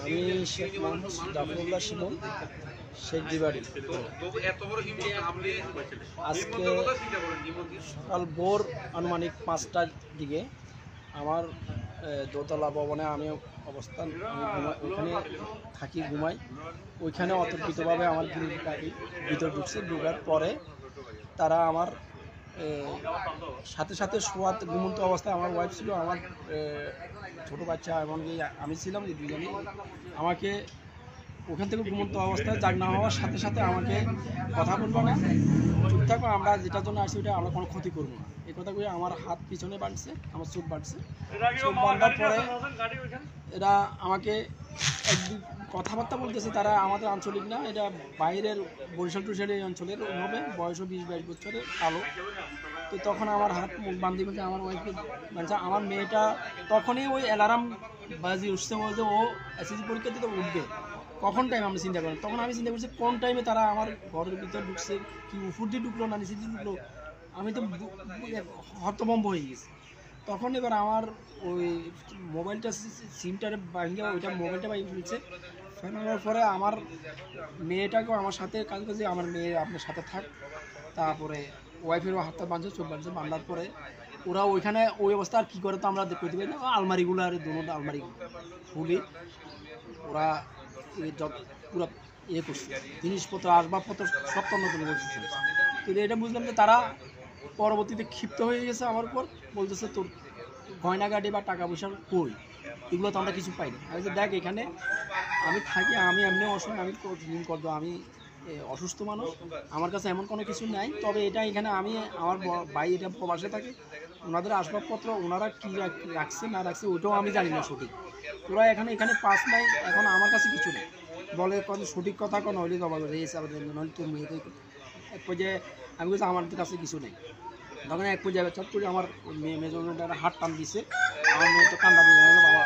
আমি শেখ মোহাম্মদ জাফরুল্লাহ শিমুল, শেখ দিবাড়ি। আজকে সকাল ভোর আনুমানিক ৫টার দিকে আমার দোতলা ভবনে আমি অবস্থান, ওইখানে থাকি, ঘুমাই। ওইখানে অতর্কিতভাবে আমার গৃহকারী ভিতর ঢুকছে। ঢুকার পরে তারা আমার সাথে সাথে শোয়াত ঘুমন্ত অবস্থায় আমার ওয়াইফ ছিল, আমার ছোটো বাচ্চা এবং আমি ছিলাম, এই দুজনেই আমাকে ওখান থেকে ঘুমন্ত অবস্থায় জাগ না হওয়ার সাথে সাথে আমাকে কথা বলবো না, চুপ থাকবো, আমরা যেটার জন্য আসি ওটা আমরা কোনো ক্ষতি করবো না, এই কথা বলে আমার হাত পিছনে বাঁধছে, আমার চোখ বাঁধছে। চোখ বাঁধার পরে এরা আমাকে একদিন কথাবার্তা বলতেছে। তারা আমাদের আঞ্চলিক না, এটা বাইরের বরিশাল টুরিশাল এই অঞ্চলের হবে, বয়সও 20-22 বছরের, কালো। তো তখন আমার হাত মুখ বান্ধি বলছে, আমার ওয়াইফকে বলছে। আমার মেয়েটা তখনই ওই অ্যালার্ম বাজি উঠছে, বলছে ও এসএসসি পরীক্ষা দিতে উঠবে, কখন টাইম আমরা চিন্তা করি। তখন আমি চিন্তা করছি কোন টাইমে তারা আমার ঘরের ভিতরে ঢুকছে, কি উপর দিয়ে ঢুকলো না নিচে দিয়ে ঢুকলো, আমি তো হতভম্ব হয়ে গেছি। তখন এবার আমার ওই মোবাইলটা সিমটারে ভাঙিয়ে ওইটা মোবাইলটা বাইরে ফেলছে। ফেলানোর পরে আমার মেয়েটাকেও আমার সাথে কাজ করছে, আমার মেয়ে আপনার সাথে থাক। তারপরে ওয়াইফেরও হাতটা বাঁধছে, চোখ বাঁধছে। বাঁধার পরে ওরা ওইখানে ওই অবস্থা আর কী করে তো আমরা দেখতে পারি না, আলমারিগুলো আর দুটো আলমারি খুলে ওরা পুরো ইয়ে করছে, জিনিসপত্র আসবাবপত্র সব তন্ন করছে। কিন্তু এটা বুঝলাম যে তারা পরবর্তীতে ক্ষিপ্ত হয়ে গেছে আমার উপর, বলতেছে তোর গয়নাগাটি বা টাকা পয়সা কই, এগুলো তো আমরা কিছু পাইনি। আমি যে দেখ এখানে আমি থাকি, আমি এমনি অসহায়, আমি দিন করবো, আমি অসুস্থ মানুষ, আমার কাছে এমন কোনো কিছু নাই। তবে এটা এখানে আমি আমার ভাই এটা প্রবাসে থাকে, ওনাদের আসবাবপত্র ওনারা কী রাখছে না রাখছে ওটাও আমি জানি না সঠিক। তোরা এখানে পাস নাই, এখন আমার কাছে কিছু নেই বলে, সঠিক কথা কোনো হইলে জমা করে নইলে তোর মেয়েকে। এক পর্যায়ে আমি বলছি আমাদের কাছে কিছু নেই। তখন এক পর্যায়ে চট করে আমার মেজরমেন্টের হাত টান দিছে, আমার মেয়ে তো কান্না দিয়ে গেল, বাবা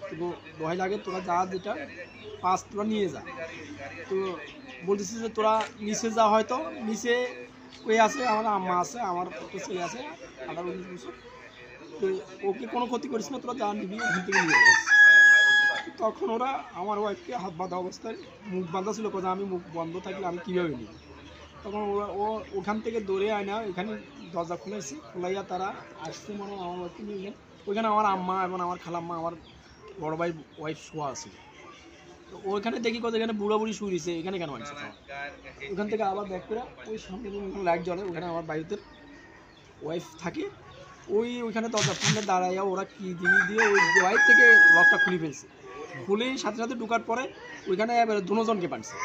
কিন্তু দোহাই লাগে তোরা যা, যেটা পাস তোরা নিয়ে যা। তো বলতেছি যে তোরা নিচে যা, হয়তো নিচে ওই আছে আমার আম্মা আছে, আমার ছেলে আছে 18-19 বছর, তো ওকে কোনো ক্ষতি করিস না, তোরা যা নিবি ওখান থেকে নিয়ে যাস। তখন ওরা আমার ওয়াইফকে হাত বাঁধা অবস্থায়, মুখ বাঁধা ছিল, কথা আমি মুখ বন্ধ থাকলে আমি কীভাবে নিব। তখন ও ওখান থেকে দৌড়ে আয় না, এখানে দরজা খুলেছি, খোলাইয়া তারা আসছে, মনে হয় আমার ওয়াইফকে নিয়ে গেলেন। ওইখানে আমার আম্মা এবং আমার খালাম্মা, আমার বড় ভাই ওয়াইফ শোয়া আছে। তো ওইখানে দেখি কথা, এখানে বুড়া বুড়ি শুয়ে দিয়েছে, এখানে কেন আনছে। ওইখান থেকে আবার ব্যাক করে ওই সামনে লাইট জ্বলে, ওখানে আমার বাড়িতে ওয়াইফ থাকে, ওইখানে দরজার সামনে দাঁড়াইয়া ওরা কি জিনিস দিয়ে ওই ওয়াইফ থেকে লকটা খুলে ফেলছে। খুলেই সাথে সাথে ঢোকার পরে ওইখানে দুজনকে পানছে,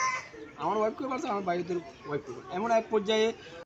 আমার ওয়াইফকে পারছে, আমার বাড়িতে ওয়াইফকে। এমন এক পর্যায়ে